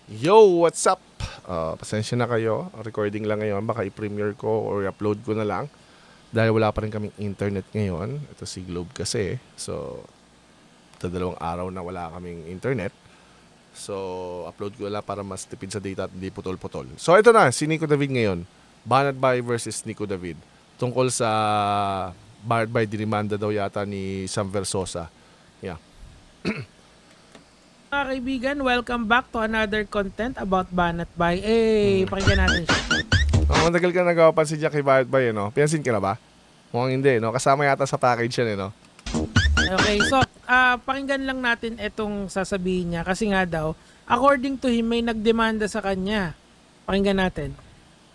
Yo, what's up? Pasensya na kayo. Recording lang ngayon. Baka i-premiere ko or i-upload ko na lang. Dahil wala pa rin kaming internet ngayon. Ito si Globe kasi. So, ito 2 araw na wala kaming internet. So, upload ko lang para mas tipid sa data at hindi putol-putol. So, ito na. Si Nico David ngayon. Banat Bay versus Nico David. Tungkol sa Banat Bay, dinimanda daw yata ni Sam Versosa. Yeah. Mga kaibigan, welcome back to another content about Banat Bay. Pakinggan natin siya. Matagal ka nagawapansin dyan kay Banat Bay, no? Pinansin ka na ba? Mukhang hindi, no? Kasama yata sa package yan, no? Okay, so, pakinggan lang natin itong sasabihin niya. Kasi nga daw, according to him, may nagdemanda sa kanya. Pakinggan natin.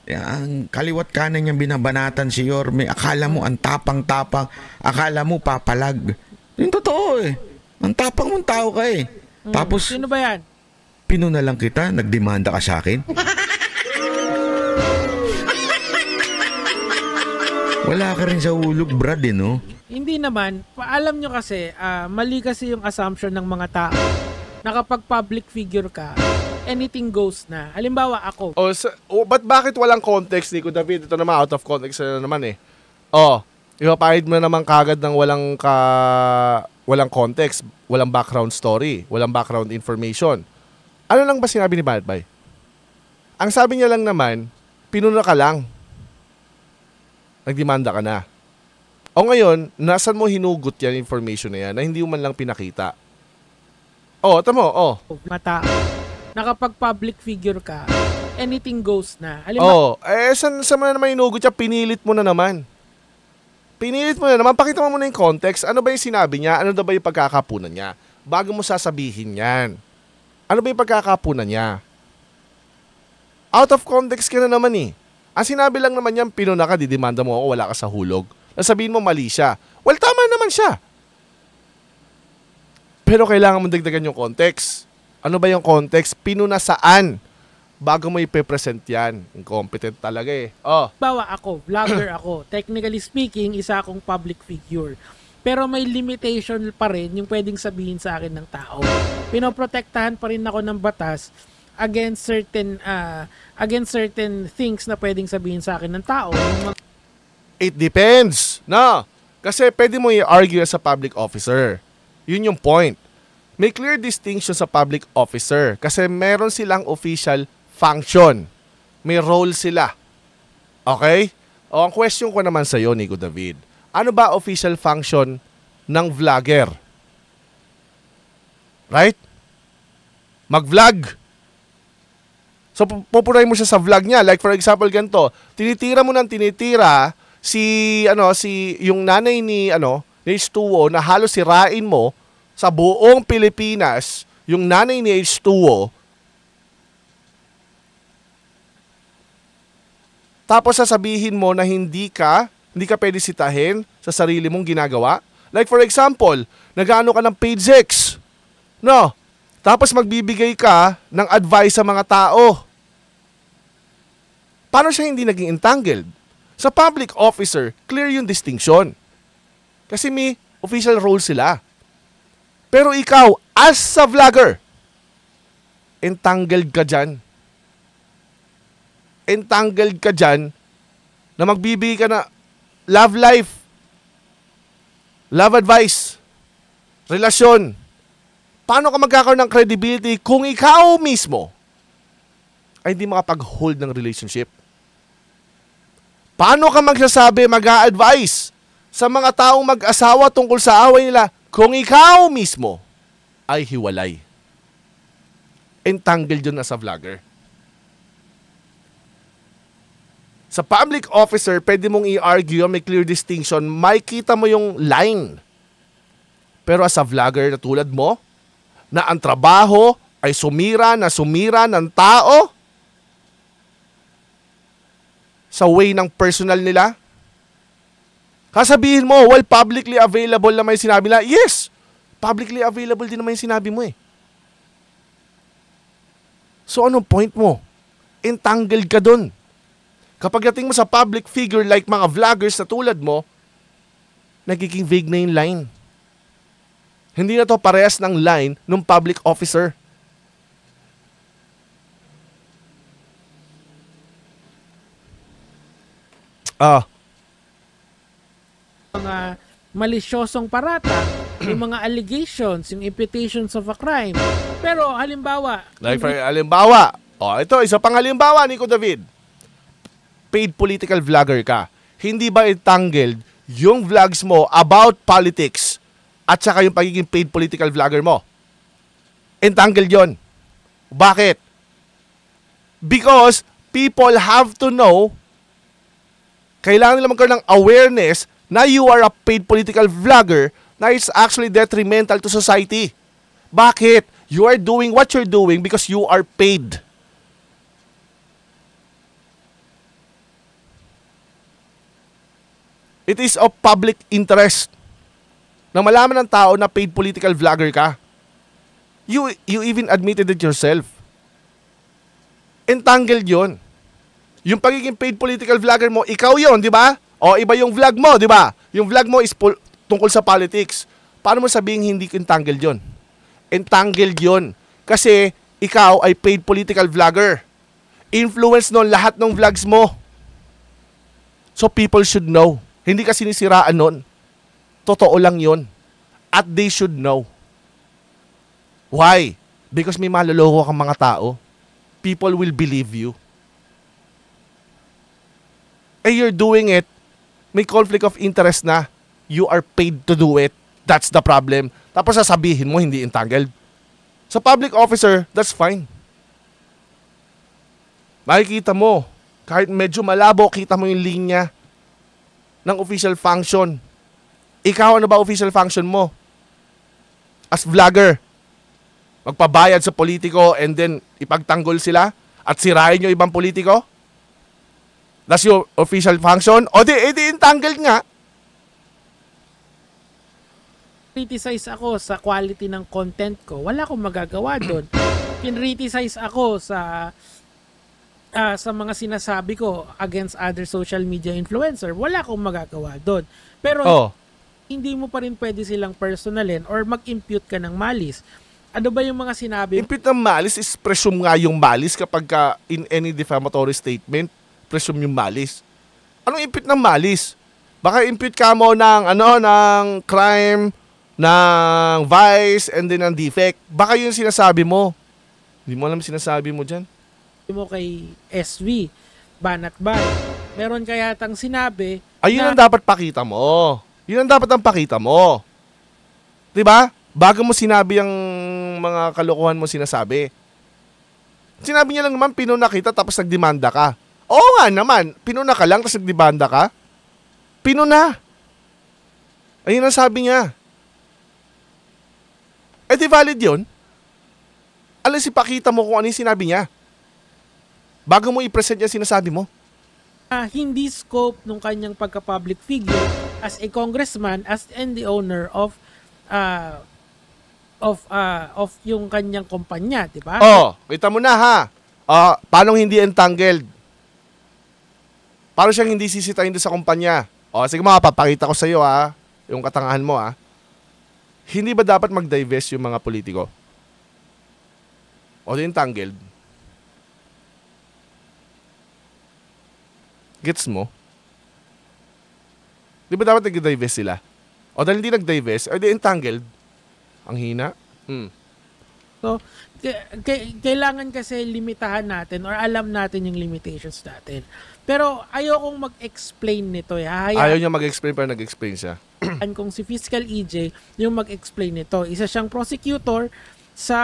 Ang kaliwat kanan niyang binabanatan si Yorme. Akala mo ang tapang-tapang. Akala mo papalag. Yung totoo eh. Ang tapang mong tao ka eh. Tapos, Sino ba yan? pinuna lang kita, nagdemanda ka sa akin. Wala ka rin sa hulog, Brad, eh, no? Hindi naman. Alam nyo kasi, mali kasi yung assumption ng mga tao na kapag public figure ka, anything goes na. Halimbawa, ako. Bakit walang context, Nico David? Ito naman, out of context na naman eh. Ipapahid mo naman kagad ng walang context, walang background story, walang background information. Ano lang ba sinabi ni Banat Bay? Ang sabi niya lang naman, pinuna ka lang. Nagdemanda ka na. O ngayon, nasan mo hinugot yan information na yan na hindi mo man lang pinakita? Tamo. Mata. Na kapag public figure ka, anything goes na. Halimbawa, Saan mo na naman hinugot yan? Pinilit mo na naman. Pakita mo muna yung context. Ano ba yung sinabi niya? Ano ba yung pagkakapunan niya? Bago mo sasabihin yan. Ano ba yung pagkakapunan niya? Out of context ka na naman eh. Ang sinabi lang naman niyan, pinuna ka, didemanda mo ako, wala ka sa hulog. Nasabihin mo mali siya. Well, tama naman siya. Pero kailangan mo dagdagan yung context. Ano ba yung context? Pinuna saan? Bago mo ipepresent yan. Incompetent talaga eh. bawa ako, vlogger ako. Technically speaking, isa akong public figure. Pero may limitation pa rin yung pwedeng sabihin sa akin ng tao. Pinoprotektahan pa rin ako ng batas against certain things na pwedeng sabihin sa akin ng tao. It depends. No. Kasi pwede mo i-argue sa public officer. Yun yung point. May clear distinction sa public officer kasi meron silang official function. May role sila. Okay? Ang question ko naman sa iyo, Nico David. Ano ba official function ng vlogger? Right? Mag-vlog. So, pupuray mo siya sa vlog niya. Like for example, ganito. Tinitira mo ng tinitira yung nanay ni H2O na halos sirain mo sa buong Pilipinas, yung nanay ni H2O. Tapos sasabihin mo na hindi ka pwede sitahin sa sarili mong ginagawa. Like for example, nag-ano ka ng page 6. No. Tapos magbibigay ka ng advice sa mga tao. Paano siya hindi naging entangled? Sa public officer, clear yung distinction. Kasi may official role sila. Pero ikaw, as a vlogger, entangled ka dyan. Entangled ka dyan na magbibigay ka na love life, love advice, relasyon. Paano ka magkakaroon ng credibility kung ikaw mismo ay hindi makapag-hold ng relationship? Paano ka magsasabi, mag-a-advise sa mga taong mag-asawa tungkol sa away nila kung ikaw mismo ay hiwalay? Entangled yun na sa vlogger. Sa public officer, pwede mong i-argue, may clear distinction, makikita mo yung line. Pero as a vlogger na tulad mo, na ang trabaho ay sumira ng tao sa way ng personal nila, kasabihin mo, well, publicly available naman yung sinabi nila. Yes, publicly available din naman yung sinabi mo eh. So anong point mo? Entangled ka dun. Kapag dating mo sa public figure like mga vloggers na tulad mo, nagiging vague na yung line. Hindi na to parehas ng line ng public officer. Ah, mga malisyosong parata, yung mga allegations, yung imputations of a crime. Pero halimbawa, like for halimbawa, ito, isa pang halimbawa, Nico David. Paid political vlogger ka. Hindi ba entangled yung vlogs mo about politics at saka yung pagiging paid political vlogger mo? Entangled yon. Bakit? Because people have to know, kailangan nila magkaroon ng awareness na you are a paid political vlogger na it's actually detrimental to society. Bakit? You are doing what you're doing because you are paid. It is of public interest na malaman ng tao na paid political vlogger ka. You even admitted it yourself. Entangled yon. Yung pagiging paid political vlogger mo, ikaw yon, di ba? O iba yung vlog mo, di ba? Yung vlog mo is tungkol sa politics. Paano mo sabihin hindi entangled yon? Entangled yon. Kasi ikaw ay paid political vlogger. Influence nun lahat ng vlogs mo. So people should know. Hindi ka sinisiraan nun. Totoo lang yon. At they should know. Why? Because may maloloko kang mga tao. People will believe you. You're doing it, may conflict of interest na. You are paid to do it. That's the problem. Tapos sasabihin mo hindi entangled. Sa public officer, that's fine. Makikita mo, kahit medyo malabo, kita mo yung linya ng official function. Ikaw, ano ba official function mo? As vlogger, magpabayad sa politiko and then ipagtanggol sila at sirain yung ibang politiko? That's your official function? O di entangled nga. criticize ako sa quality ng content ko, wala akong magagawa doon. Criticize ako sa mga sinasabi ko against other social media influencer, wala akong magagawa doon. Pero hindi mo pa rin pwede silang personalin or mag-impute ka ng malis. Ano ba yung mga sinabi? Impute ng malis is presume nga yung malis kapag in any defamatory statement, presume yung malis. Anong impute ng malis? Baka impute ka mo ng ng crime, ng vice, and then ng defect. Baka yun sinasabi mo. Hindi mo alam sinasabi mo dyan. Mo kay SV, banat ba? Meron kaya tang sinabi yun ang dapat pakita mo. Yun ang dapat ang pakita mo. 'Di ba? Bago mo sinabi ang mga kalokohan mo sinasabi. Sinabi niya lang naman, pinuna kita tapos nagdemanda ka. Oo nga naman, pinuna ka lang tapos nagdemanda ka. Pinuna. Ayun ang sabi niya. Di valid yun. Alas ipakita mo kung ano yung sinabi niya. Bago mo i-present yung sinasabi mo. Hindi scope nung kanyang pagka-public figure as a congressman and the owner of yung kanyang kumpanya, di ba? Kita mo na ha. Paano hindi entangled? Paano siyang hindi sisitahin doon sa kumpanya? Sige papakita ko sa iyo yung katangahan mo Hindi ba dapat mag-divest yung mga politiko? O entangled? Gets mo? Di ba dapat nag-divest sila? O dahil hindi nag-divest, di entangled? Ang hina? So, kailangan kasi limitahan natin or alam natin yung limitations natin. Pero ayokong mag-explain nito. Ayaw niya mag-explain pero nag-explain siya. Kung si Fiscal EJ yung mag-explain nito. Isa siyang prosecutor sa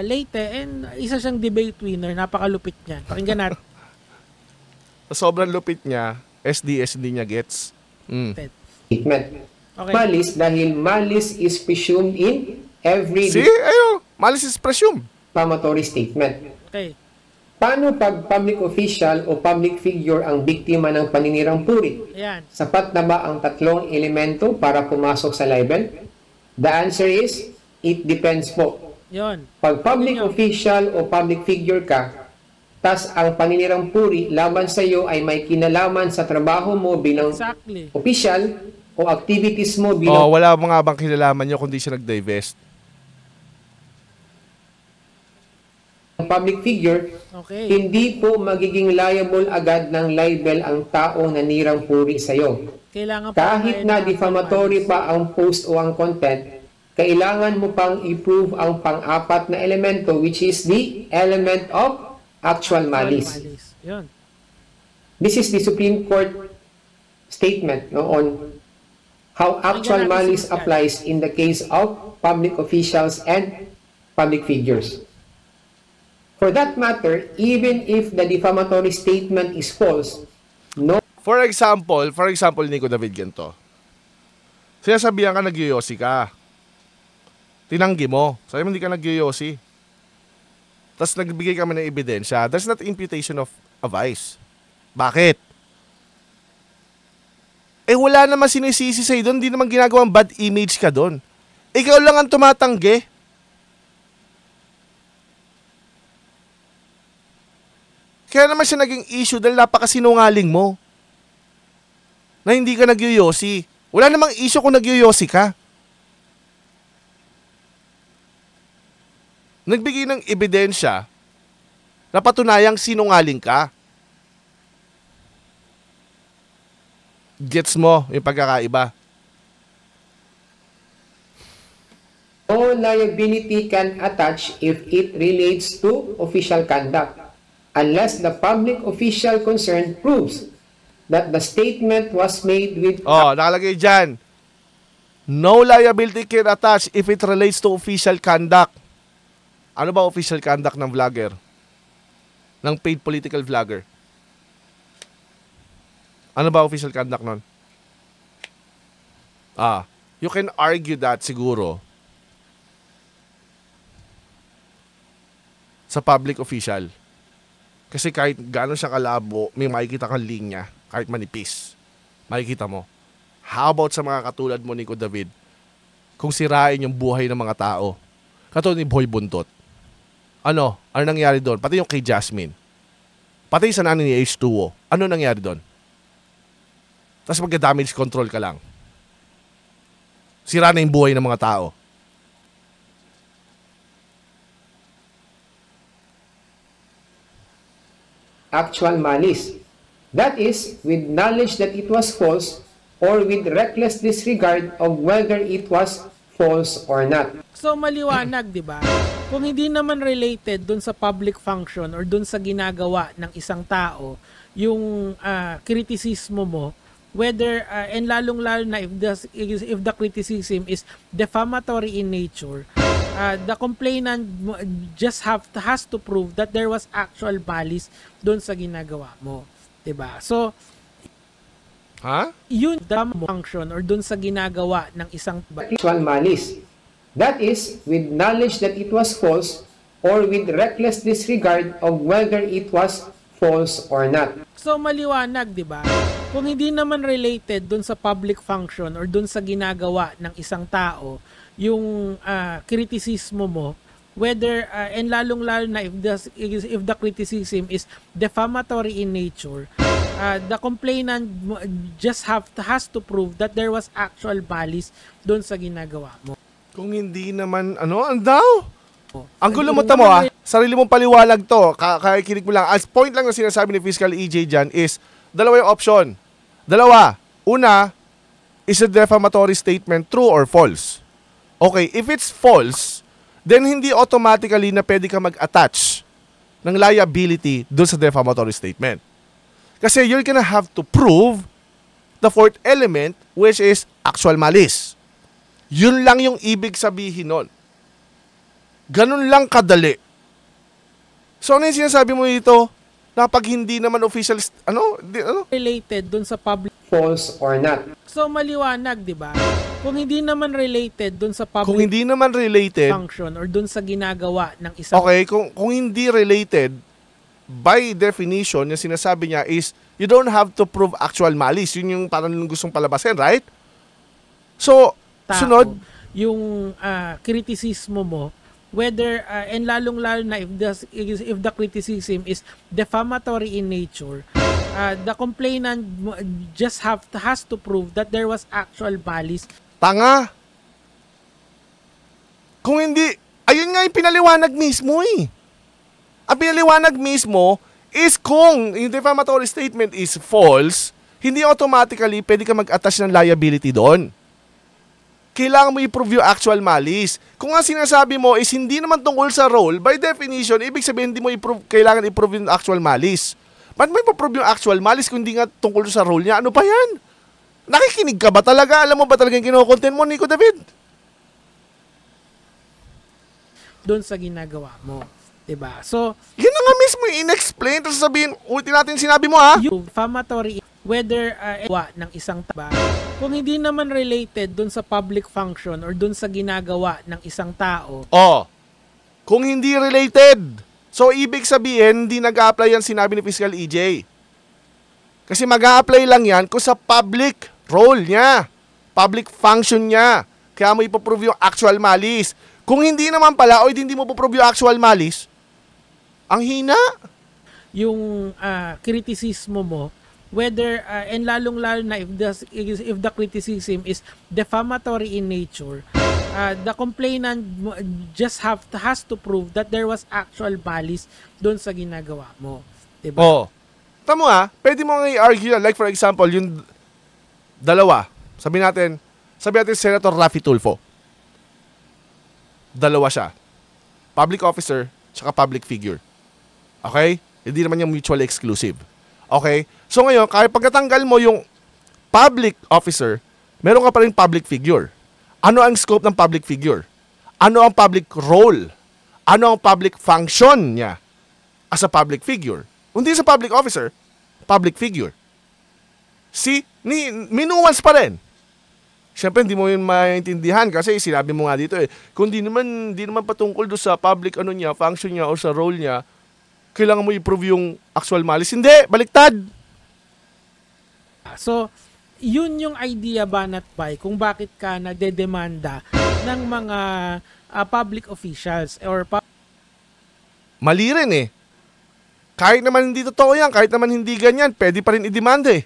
Leyte and isa siyang debate winner. Napakalupit niyan. Pakinggan natin. Sobrang lupit niya, SDS hindi niya gets. Statement. Okay. Malice dahil malice is presumed in every malice is presumed. defamatory statement. Okay. Paano pag public official o public figure ang biktima ng paninirang puri? Ayan. Sapat na ba ang tatlong elemento para pumasok sa libel? The answer is, it depends po. Yon. Pag public official o public figure ka, tas ang paninirang puri laban sa iyo ay may kinalaman sa trabaho mo bilang Exactly. official o activities mo bilang Wala mga bang kinalaman niyo kundi siya nag-divest. public figure, Okay. hindi po magiging liable agad ng libel ang taong nanirang puri sa iyo. Kailangan pa Kahit na defamatory pa ang post o ang content, kailangan mo pang i-prove ang pang-apat na elemento, which is the element of actual malice. Yun. This is the Supreme Court statement on how actual malice applies in the case of public officials and public figures. For that matter, even if the defamatory statement is false, no For example, Nico David, ganito. Sinasabihan ka nagyoyosi ka. Tinanggi mo. Sabi mo hindi ka nagyoyosi. Tapos nagbigay kami ng ebidensya. That's not imputation of a vice. Bakit? Wala naman sinisisi sa'yo doon. Hindi naman ginagawang bad image ka doon. Ikaw lang ang tumatanggi. Kaya naman siya naging issue dahil napakasinungaling mo. Na hindi ka nagyoyosi. Wala namang issue kung nagyoyosi ka. Nagbigay ng ebidensya na patunayang sinungaling ka. Gets mo yung pagkakaiba? no liability can attach if it relates to official conduct, unless the public official concerned proves that the statement was made with Nakalagay dyan. No liability can attach if it relates to official conduct. Ano ba official conduct ng vlogger? Ng paid political vlogger? Ano ba official conduct nun? You can argue that siguro sa public official. Kasi kahit gano'n siya kalabo, may makikita kang linya, kahit manipis. Makikita mo. How about sa mga katulad mo, Nico David? Kung sirain yung buhay ng mga tao. Katulad ni Boy Buntot. Ano nangyari doon? Pati yung kay Jasmine. Pati sa nanay ni H2O. Ano nangyari doon? Tapos magka-damage control ka lang. Sira na yung buhay ng mga tao. actual malice. That is, with knowledge that it was false or with reckless disregard of whether it was false or not. So maliwanag, 'di ba? Kung hindi naman related dun sa public function or dun sa ginagawa ng isang tao, yung kritisismo mo, whether and lalong-lalo na if the criticism is defamatory in nature, the complainant just has to prove that there was actual malice dun sa ginagawa mo, 'di ba? So yun the function or dun sa ginagawa ng isang actual malice. That is, with knowledge that it was false or with reckless disregard of whether it was false or not. So maliwanag, 'di ba? Kung hindi naman related dun sa public function or dun sa ginagawa ng isang tao, yung kritisismo mo, whether and lalong-lalo na if the criticism is defamatory in nature, the complainant just has to prove that there was actual malice dun sa ginagawa mo. Kung hindi naman, ang daw? Ang gulo mo tamo sarili mong paliwalag to, kakikinig mo lang. As point lang na sinasabi ni Fiscal EJ dyan is, dalawa yung option. Dalawa. Una, is a defamatory statement true or false? Okay, if it's false, then hindi automatically na pwede ka mag-attach ng liability dun sa defamatory statement. Kasi you're gonna have to prove the fourth element, which is actual malice. Yun lang yung ibig sabihin nun. Ganun lang kadali. So ano yung sinasabi mo dito? Na pag hindi naman official, Related dun sa public False or not. So maliwanag, 'di ba? Kung hindi naman related dun sa Kung public hindi naman related, function or dun sa ginagawa ng isang okay, kung hindi related, by definition, yung sinasabi niya is, you don't have to prove actual malice. Yun yung parang gustong palabasin, right? So, tao, sunod, yung kritisismo mo, whether and lalong-lalo na if the criticism is defamatory in nature, the complainant just has to prove that there was actual malice. tanga. Kung hindi, ayun nga yung pinaliwanag mismo eh. Ang pinaliwanag mismo is kung yung defamatory statement is false, hindi automatically pwede ka mag-attach ng liability doon. Kailangan mo i-prove yung actual malice. Kung ang sinasabi mo is hindi naman tungkol sa role, by definition, ibig sabihin hindi mo kailangan i-prove yung actual malice. Ba't mo ipaprove yung actual malice kung hindi nga tungkol sa role niya? Ano pa yan? Nakikinig ka ba talaga? Alam mo ba talaga yung kinokontent mo, Nico David? Doon sa ginagawa mo. Diba? So, yan na nga mismo in-explain. Tapos sabihin, ulitin natin sinabi mo ha? yung defamatory, whether ng isang tao, kung hindi naman related doon sa public function or doon sa ginagawa ng isang tao. Oh, kung hindi related. So, ibig sabihin, hindi nag-a-apply yan sinabi ni Fiscal EJ. Kasi mag-a-apply lang yan kung sa public role niya, public function niya. Kaya mo ipaprove yung actual malice. Kung hindi naman pala o hindi mo ipaprove yung actual malice, ang hina. Yung kritisismo mo, whether, and lalong-lalo na if the criticism is defamatory in nature, the complainant just has to prove that there was actual malice doon sa ginagawa mo. Diba? Oh. Tamo pwede mo nga i-argue yan. Like for example, yung dalawa. Sabi natin Senator Raffy Tulfo. Dalawa siya. Public officer, tsaka public figure. Okay? Hindi naman yung mutually exclusive. Okay? So ngayon, kahit pagkatanggal mo yung public officer, meron ka pa rin public figure. Ano ang scope ng public figure? Ano ang public role? Ano ang public function niya as a public figure? Hindi sa public officer, public figure. See? Minuance pa rin. Siyempre, hindi mo yun maintindihan kasi sinabi mo nga dito kung di naman patungkol do sa public function niya o sa role niya, kailangan mo i-prove yung actual malice. Hindi, baliktad. So, yun yung idea Banat Bay kung bakit ka nagdedemanda ng mga public officials or mali rin Kahit naman hindi totoo yan, kahit naman hindi ganyan, pwede pa rin i-demand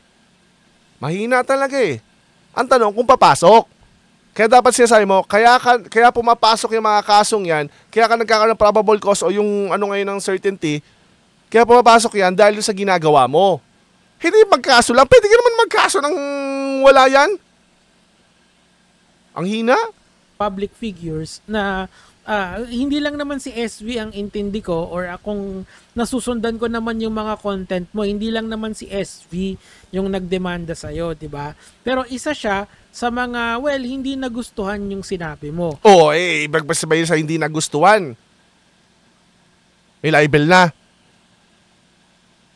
Mahina talaga Ang tanong kung papasok. Kaya dapat sinasabi mo, kaya pumapasok yung mga kasong yan, kaya ka nagkakaroon ng probable cause o yung ngayon ng certainty, kaya pumapasok yan dahil sa ginagawa mo. Hindi magkaso lang. Pwede ka naman magkaso ng wala yan. Ang hina. Public figures na hindi lang naman si SV ang intindi ko or akong nasusundan ko naman yung mga content mo, hindi lang naman si SV yung nagdemanda sa'yo, di ba? Pero isa siya sa mga, hindi nagustuhan yung sinabi mo. Oo, ibig ba sabihin sa hindi nagustuhan? May libel na.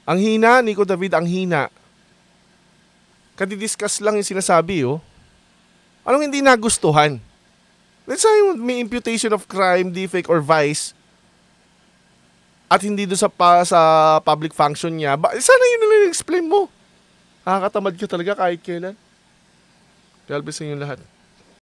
Ang hina, Nico David, ang hina. Kadidiscuss lang yung sinasabi, Anong hindi nagustuhan? Let's say may imputation of crime, defect, or vice at hindi doon sa public function niya. Sana yun na explain mo. Nakakatamad ka talaga kahit kailan. God bless sa inyo lahat.